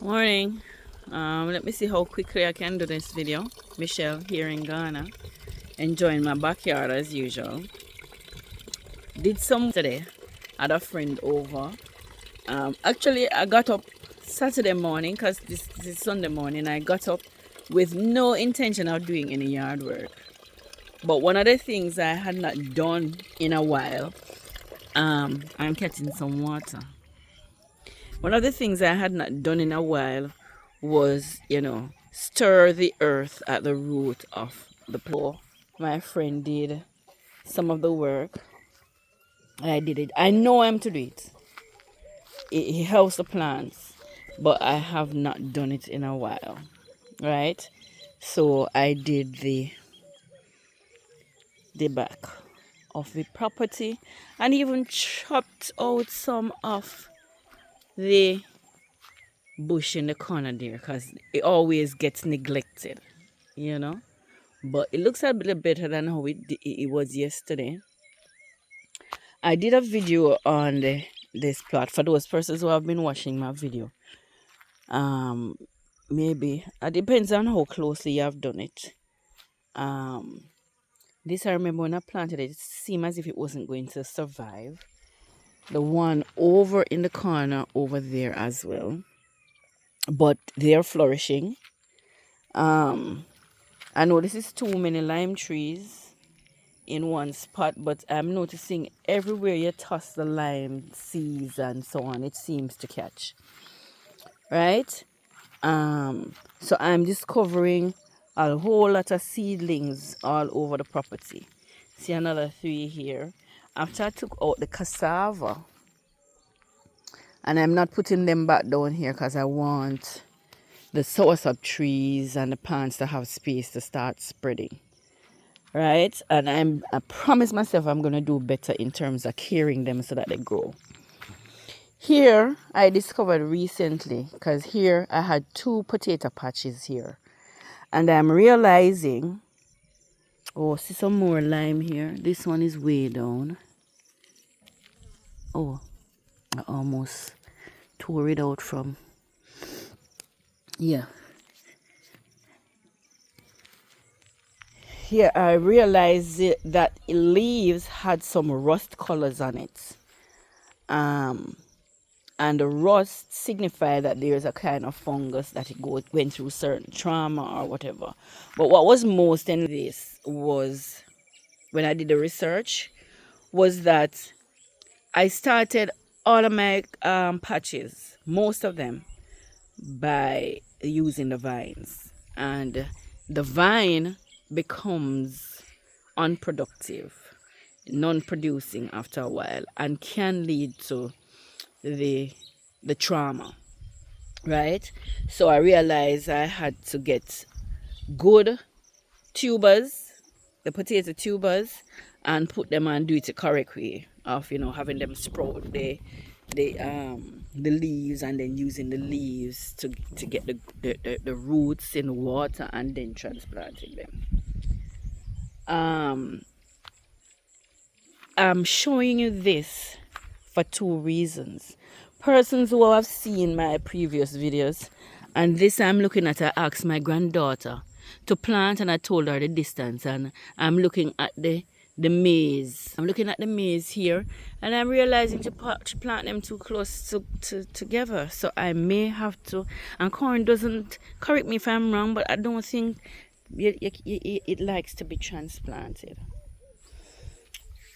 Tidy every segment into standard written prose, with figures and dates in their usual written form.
Morning. Let me see how quickly I can do this video. Michelle here in Ghana, enjoying my backyard as usual. Did some today. Had a friend over. Actually, I got up Saturday morning because this is Sunday morning. I got up with no intention of doing any yard work. But one of the things I had not done in a while, I'm catching some water. One of the things I had not done in a while was, stir the earth at the root of the plant. My friend did some of the work. I did it. I know I'm to do it. It helps the plants, but I have not done it in a while, right? So I did the back of the property and even chopped out some of the bush in the corner there because it always gets neglected, you know. But it looks a little better than how it was yesterday. I did a video on this plot for those persons who have been watching my video. Maybe it depends on how closely you have done it. This I remember when I planted it, it seemed as if it wasn't going to survive. The one over in the corner over there as well, but they're flourishing. I know this is too many lime trees in one spot, but I'm noticing everywhere you toss the lime seeds and so on, it seems to catch. Right? So I'm discovering a whole lot of seedlings all over the property. See another 3 here. After I took out the cassava, and I'm not putting them back down here because I want the soursop trees and the plants to have space to start spreading. Right? And I promise myself I'm going to do better in terms of caring them so that they grow. Here, I discovered recently, because here I had 2 potato patches here. And I'm realizing, oh, see some more lime here. This one is way down. Oh, I almost tore it out from, yeah. Here I realized that leaves had some rust colors on it. And the rust signified that there's a kind of fungus that went through certain trauma or whatever. But what was most in this was, when I did the research, was that I started all of my patches, most of them, by using the vines. And the vine becomes unproductive, non-producing after a while, and can lead to the trauma, right? So I realized I had to get good tubers, the potato tubers, and put them and do it the correct way of having them sprout the leaves, and then using the leaves to get the roots in the water and then transplanting them. I'm showing you this for 2 reasons. Persons who have seen my previous videos, and this I'm looking at, I asked my granddaughter to plant, and I told her the distance, and I'm looking at the maize. I'm looking at the maize here, and I'm realizing to plant them too close together. So I may have to, and corn doesn't, correct me if I'm wrong, but I don't think it likes to be transplanted.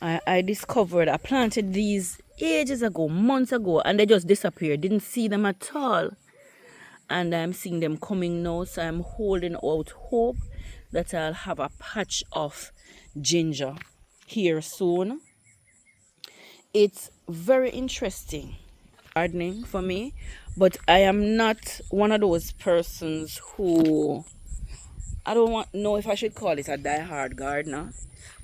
I discovered I planted these ages ago, months ago, and they just disappeared. Didn't see them at all. And I'm seeing them coming now, so I'm holding out hope that I'll have a patch of ginger here soon. It's very interesting gardening for me, but I am not one of those persons who, I don't know if I should call it a die-hard gardener,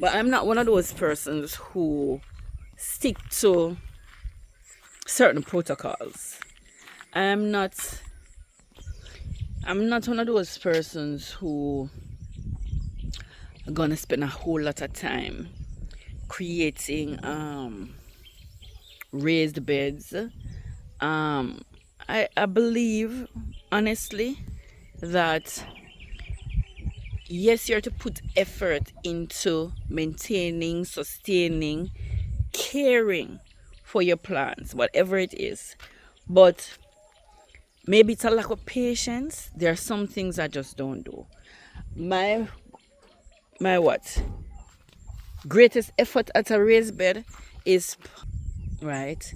but I'm not one of those persons who stick to certain protocols. I'm not one of those persons who are gonna spend a whole lot of time creating raised beds. I believe honestly that yes, you have to put effort into maintaining, sustaining, caring for your plants, whatever it is. But maybe it's a lack of patience. There are some things I just don't do. My what? Greatest effort at a raised bed is right.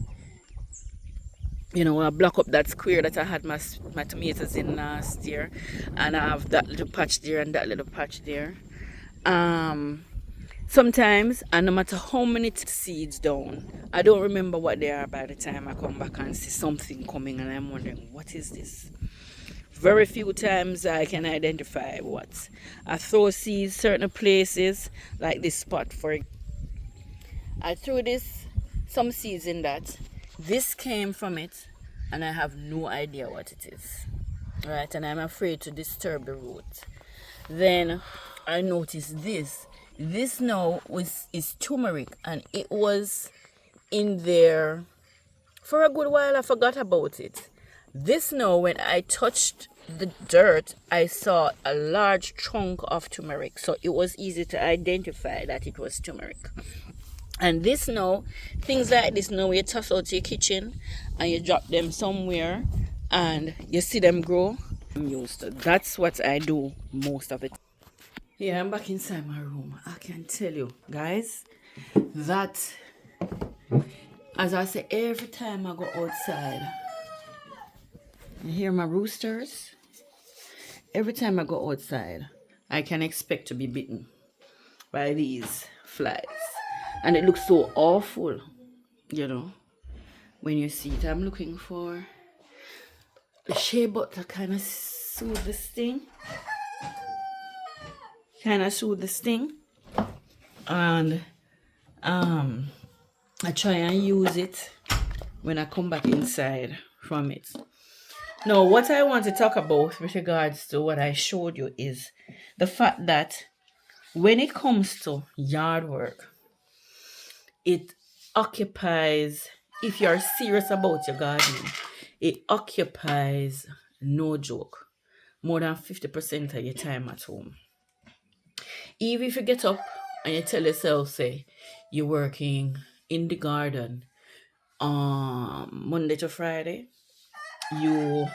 You know, I block up that square that I had my tomatoes in last year, and I have that little patch there and that little patch there. Um, Sometimes, and no matter how many seeds down, I don't remember what they are by the time I come back and see something coming, and I'm wondering what is this. Very few times I can identify what. I throw seeds certain places, like this spot for. I threw this some seeds in that. This came from it, and I have no idea what it is. Right, and I'm afraid to disturb the root. Then I noticed this. This now is turmeric, and it was in there for a good while. I forgot about it. This now, when I touched the dirt, I saw a large chunk of turmeric, so it was easy to identify that it was turmeric. And this now, things like this now, you toss out to your kitchen and you drop them somewhere and you see them grow. I'm used to. That's what I do most of it. Yeah, I'm back inside my room. I can tell you, guys, that as I say, every time I go outside, you hear my roosters. Every time I go outside, I can expect to be bitten by these flies. And it looks so awful, you know, when you see it. I'm looking for the shea butter kind of soothe the sting. And I try and use it when I come back inside from it. Now, what I want to talk about with regards to what I showed you is the fact that when it comes to yard work, it occupies, if you're serious about your gardening, it occupies, no joke, more than 50% of your time at home. Even if you get up and you tell yourself, say, you're working in the garden Monday to Friday, you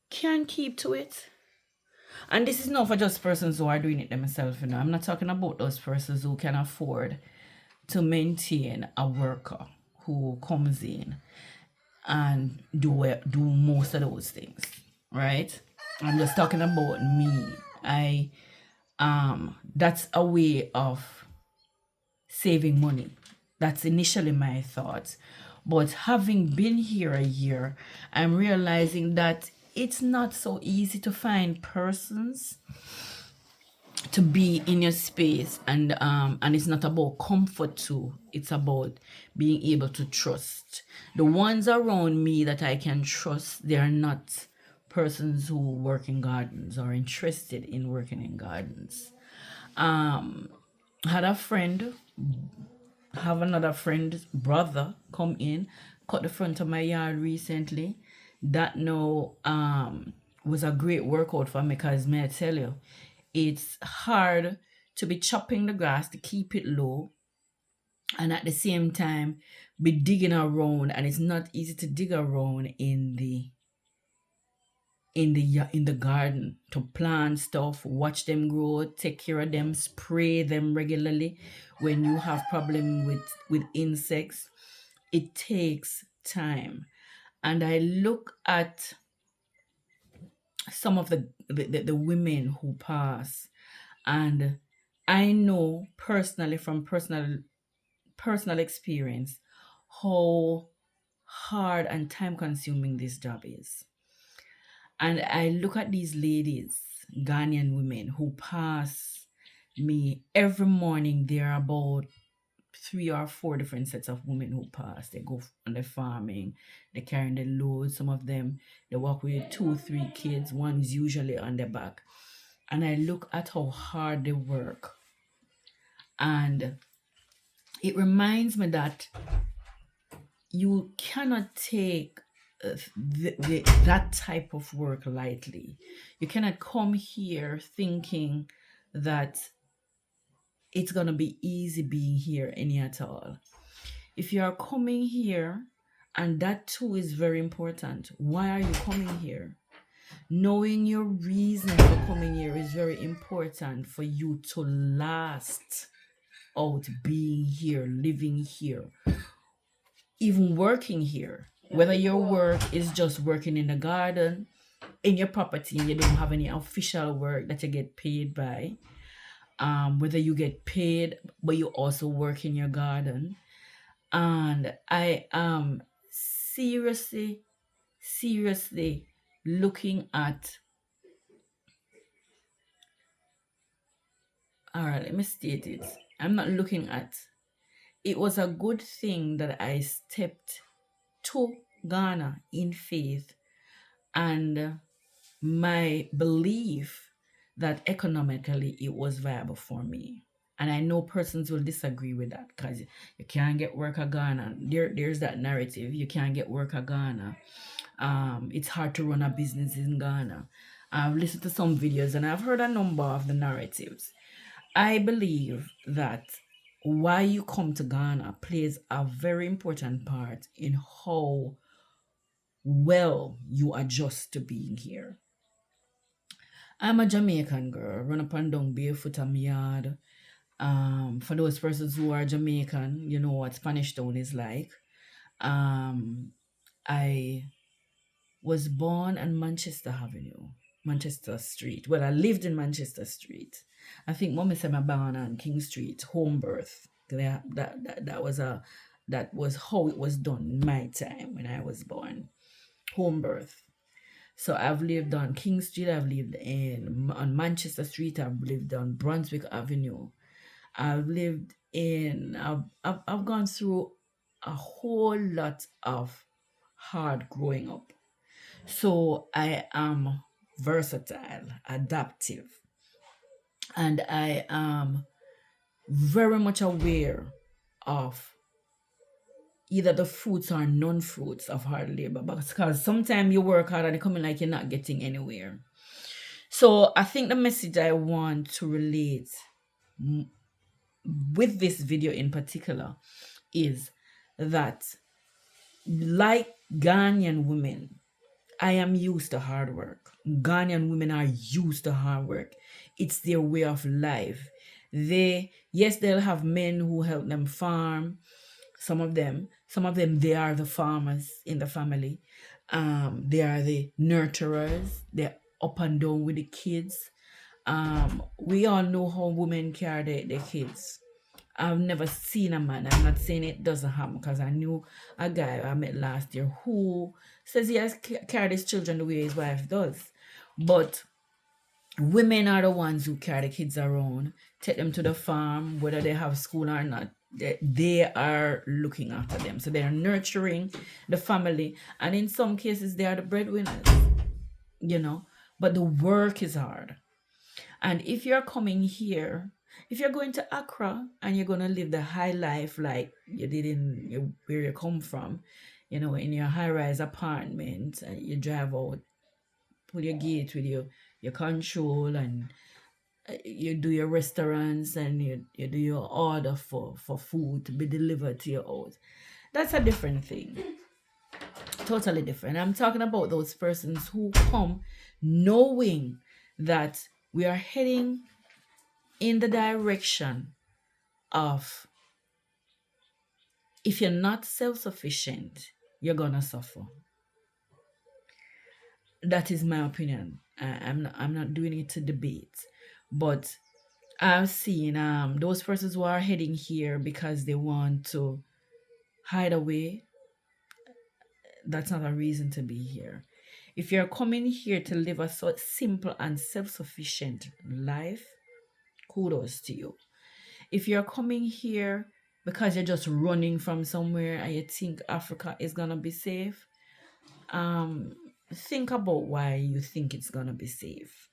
can keep to it. And this is not for just persons who are doing it themselves, you know. I'm not talking about those persons who can afford to maintain a worker who comes in and do most of those things, right? I'm just talking about me. That's a way of saving money. That's initially my thoughts. But having been here a year, I'm realizing that it's not so easy to find persons to be in your space, and it's not about comfort too. It's about being able to trust. The ones around me that I can trust, they are not persons who work in gardens or interested in working in gardens. Had a friend have another friend's brother come in, cut the front of my yard recently. That now was a great workout for me, because may I tell you, it's hard to be chopping the grass to keep it low and at the same time be digging around, and it's not easy to dig around in the garden to plant stuff, watch them grow, take care of them, spray them regularly when you have problem with insects. It takes time. And I look at some of the women who pass, and I know personally from personal experience how hard and time consuming this job is. And I look at these ladies, Ghanaian women, who pass me every morning. There are about 3 or 4 different sets of women who pass. They go on the farming, they carrying the load. Some of them, they walk with 2 3 kids. One's usually on their back. And I look at how hard they work. And it reminds me that you cannot take that type of work lightly. You cannot come here thinking that it's gonna be easy being here any at all. If you are coming here, and that too is very important. Why are you coming here? Knowing your reason for coming here is very important for you to last out being here, living here, even working here. Whether your work is just working in the garden, in your property, and you don't have any official work that you get paid by, whether you get paid but you also work in your garden. And I am seriously, seriously looking at, all right, let me state it. I'm not looking at, it was a good thing that I stepped to Ghana in faith and my belief that economically it was viable for me. And I know persons will disagree with that because you can't get work at Ghana. There's that narrative. You can't get work at Ghana. It's hard to run a business in Ghana. I've listened to some videos and I've heard a number of the narratives. I believe that why you come to Ghana plays a very important part in how well you adjust to being here. I'm a Jamaican girl, run up and down barefoot on my yard. For those persons who are Jamaican, you know what Spanish Town is like. Um, I was born on Manchester Avenue, Manchester Street. Well, I lived in Manchester Street. I think mommy said my born on King Street, home birth. That was how it was done in my time when I was born, home birth. So I've lived on King Street. I've lived on Manchester Street. I've lived on Brunswick Avenue. I've lived in. I've gone through a whole lot of hard growing up. So I am versatile, adaptive, and I am very much aware of either the fruits or non-fruits of hard labor, because sometimes you work hard and it coming like you're not getting anywhere. So I think the message I want to relate with this video in particular is that, like Ghanaian women, I am used to hard work. Ghanaian women are used to hard work. It's their way of life. They'll have men who help them farm. Some of them, they are the farmers in the family. They are the nurturers. They're up and down with the kids. We all know how women carry their kids. I've never seen a man, I'm not saying it doesn't happen, because I knew a guy I met last year who says he has carried his children the way his wife does. But women are the ones who carry the kids around, take them to the farm, whether they have school or not. They are looking after them. So they are nurturing the family. And in some cases, they are the breadwinners, But the work is hard. And if you're coming here, if you're going to Accra and you're going to live the high life like you did where you come from, in your high-rise apartment, you drive out, pull your gate with your control, and you do your restaurants, and you do your order for food to be delivered to your house. That's a different thing. Totally different. I'm talking about those persons who come knowing that we are heading in the direction of, if you're not self-sufficient, you're gonna suffer. That is my opinion. I'm not doing it to debate, but I've seen those persons who are heading here because they want to hide away. That's not a reason to be here. If you're coming here to live a so simple and self-sufficient life, kudos to you. If you're coming here because you're just running from somewhere and you think Africa is gonna be safe, think about why you think it's gonna be safe.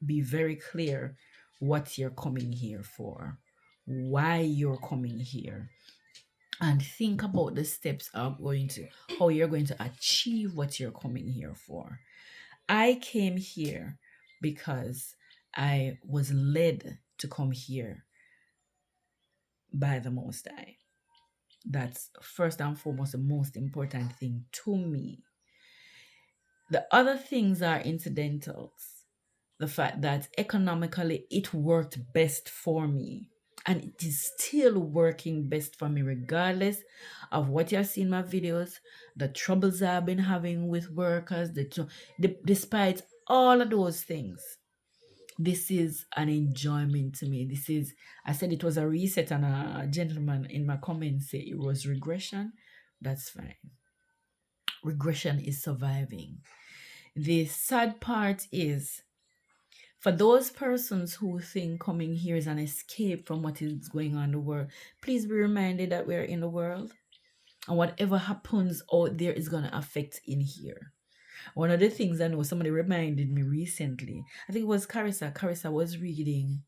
Be very clear what you're coming here for, why you're coming here. and think about the steps are going to how you're going to achieve what you're coming here for. I came here because I was led to come here by the Most High. That's first and foremost the most important thing to me. The other things are incidentals. The fact that economically it worked best for me. And it is still working best for me, regardless of what you have seen in my videos, the troubles I've been having with workers, despite all of those things. This is an enjoyment to me. I said it was a reset, and a gentleman in my comments said it was regression. That's fine. Regression is surviving. The sad part is, for those persons who think coming here is an escape from what is going on in the world, please be reminded that we're in the world, and whatever happens out there is going to affect in here. One of the things I know, somebody reminded me recently, I think it was Carissa. Carissa was reading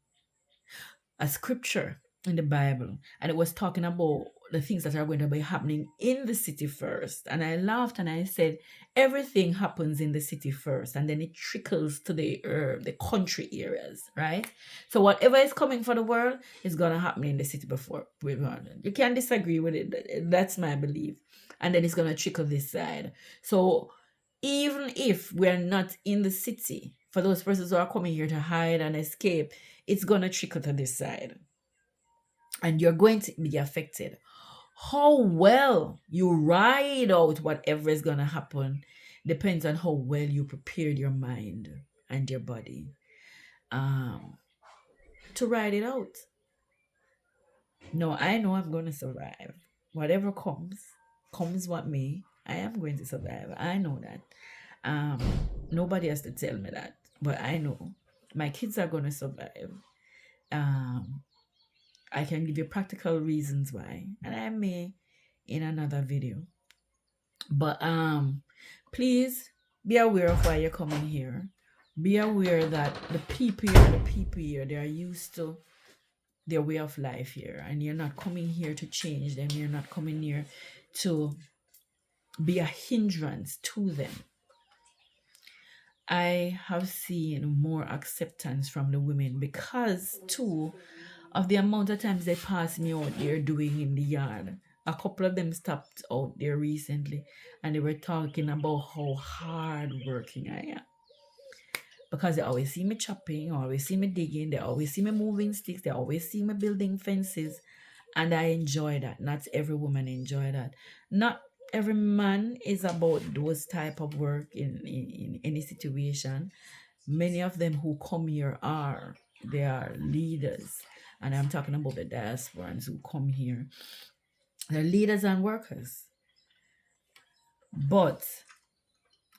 a scripture in the Bible, and it was talking about the things that are going to be happening in the city first. And I laughed and I said, everything happens in the city first, and then it trickles to the country areas, right? So whatever is coming for the world is going to happen in the city before. You can't disagree with it. That's my belief. And then it's going to trickle this side. So even if we're not in the city, for those persons who are coming here to hide and escape, it's going to trickle to this side. And you're going to be affected. How well you ride out whatever is going to happen depends on how well you prepared your mind and your body to ride it out. No, I know I'm going to survive. Whatever comes what may, I am going to survive. I know that. Nobody has to tell me that, but I know my kids are going to survive. I can give you practical reasons why, and I may in another video. But please be aware of why you're coming here. Be aware that the people here, they are used to their way of life here, and you're not coming here to change them. You're not coming here to be a hindrance to them. I have seen more acceptance from the women because too of the amount of times they pass me out there doing in the yard. A couple of them stopped out there recently and they were talking about how hard working I am. Because they always see me chopping, always see me digging, they always see me moving sticks, they always see me building fences. And I enjoy that. Not every woman enjoy that. Not every man is about those type of work in any situation. Many of them who come here they are leaders. And I'm talking about the diasporans who come here. They're leaders and workers. But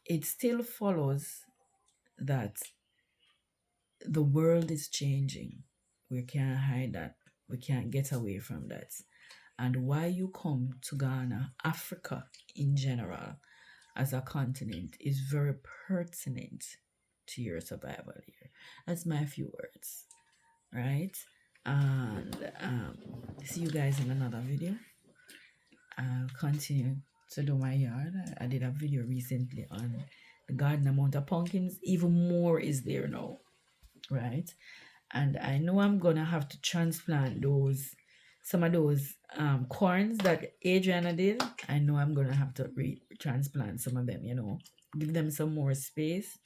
it still follows that the world is changing. We can't hide that. We can't get away from that. And why you come to Ghana, Africa in general, as a continent, is very pertinent to your survival here. That's my few words, right? And see you guys in another video. I'll continue to do my yard. I did a video recently on the garden amount of pumpkins. Even more is there now, right? And I know I'm gonna have to transplant some of those corns that Adriana did. I know I'm gonna have to transplant some of them, give them some more space.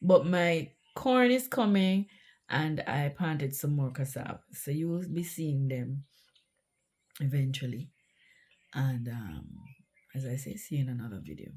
But my corn is coming, and I planted some more cassava, so you will be seeing them eventually. And as I say, see you in another video.